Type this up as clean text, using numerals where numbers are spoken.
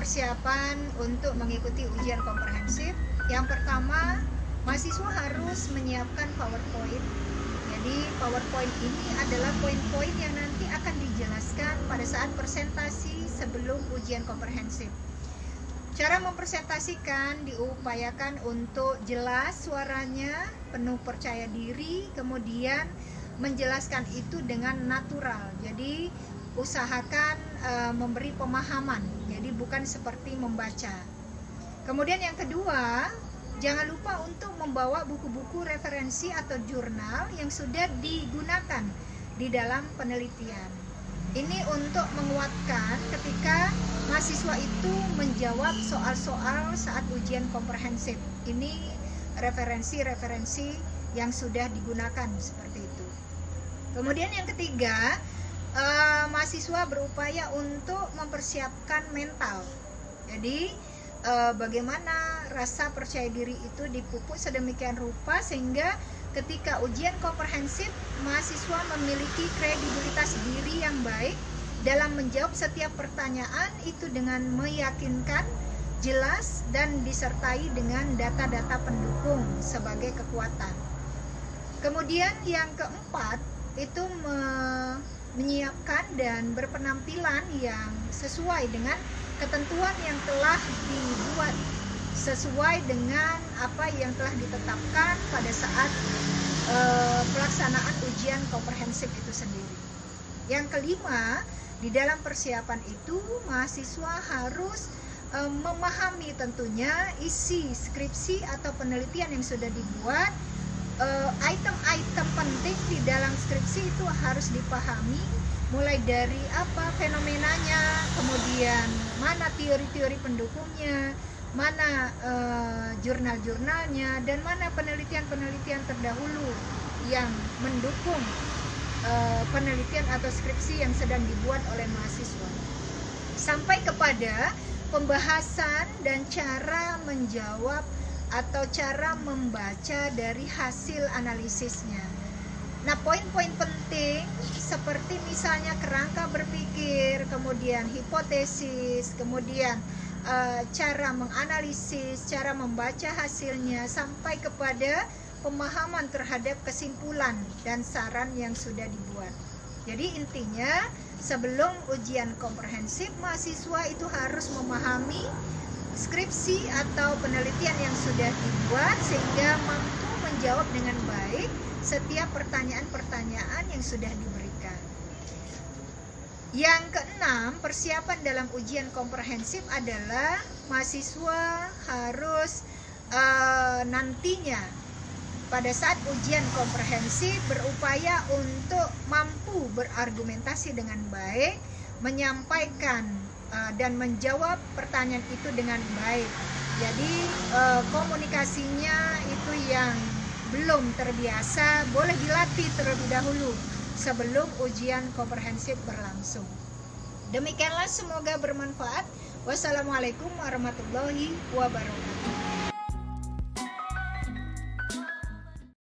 persiapan untuk mengikuti ujian komprehensif. Yang pertama, mahasiswa harus menyiapkan PowerPoint. Jadi PowerPoint ini adalah poin-poin yang nanti akan dijelaskan pada saat presentasi sebelum ujian komprehensif. Cara mempresentasikan diupayakan untuk jelas suaranya, penuh percaya diri, kemudian menjelaskan itu dengan natural. Jadi usahakan memberi pemahaman, jadi bukan seperti membaca. Kemudian yang kedua, jangan lupa untuk membawa buku-buku referensi atau jurnal yang sudah digunakan di dalam penelitian. Ini untuk menguatkan ketika mahasiswa itu menjawab soal-soal saat ujian komprehensif. Ini referensi-referensi yang sudah digunakan seperti itu. Kemudian yang ketiga, mahasiswa berupaya untuk mempersiapkan mental. Jadi bagaimana rasa percaya diri itu dipupuk sedemikian rupa sehingga ketika ujian komprehensif mahasiswa memiliki kredibilitas diri yang baik dalam menjawab setiap pertanyaan itu dengan meyakinkan, jelas, dan disertai dengan data-data pendukung sebagai kekuatan. Kemudian yang keempat itu menyiapkan dan berpenampilan yang sesuai dengan ketentuan yang telah dibuat, sesuai dengan apa yang telah ditetapkan pada saat pelaksanaan ujian komprehensif itu sendiri. Yang kelima, di dalam persiapan itu mahasiswa harus memahami tentunya isi skripsi atau penelitian yang sudah dibuat. Item-item penting di dalam skripsi itu harus dipahami, mulai dari apa fenomenanya, kemudian mana teori-teori pendukungnya, mana jurnal-jurnalnya, dan mana penelitian-penelitian terdahulu yang mendukung penelitian atau skripsi yang sedang dibuat oleh mahasiswa, sampai kepada pembahasan dan cara menjawab atau cara membaca dari hasil analisisnya. Nah, poin-poin penting seperti misalnya kerangka berpikir, kemudian hipotesis, kemudian cara menganalisis, cara membaca hasilnya, sampai kepada pemahaman terhadap kesimpulan dan saran yang sudah dibuat. Jadi intinya sebelum ujian komprehensif mahasiswa itu harus memahami skripsi atau penelitian yang sudah dibuat sehingga mampu menjawab dengan baik setiap pertanyaan-pertanyaan yang sudah diberikan. Yang keenam, persiapan dalam ujian komprehensif adalah mahasiswa harus nantinya pada saat ujian komprehensif berupaya untuk mampu berargumentasi dengan baik, menyampaikan dan menjawab pertanyaan itu dengan baik. Jadi komunikasinya itu yang belum terbiasa boleh dilatih terlebih dahulu sebelum ujian komprehensif berlangsung. Demikianlah, semoga bermanfaat. Wassalamualaikum warahmatullahi wabarakatuh.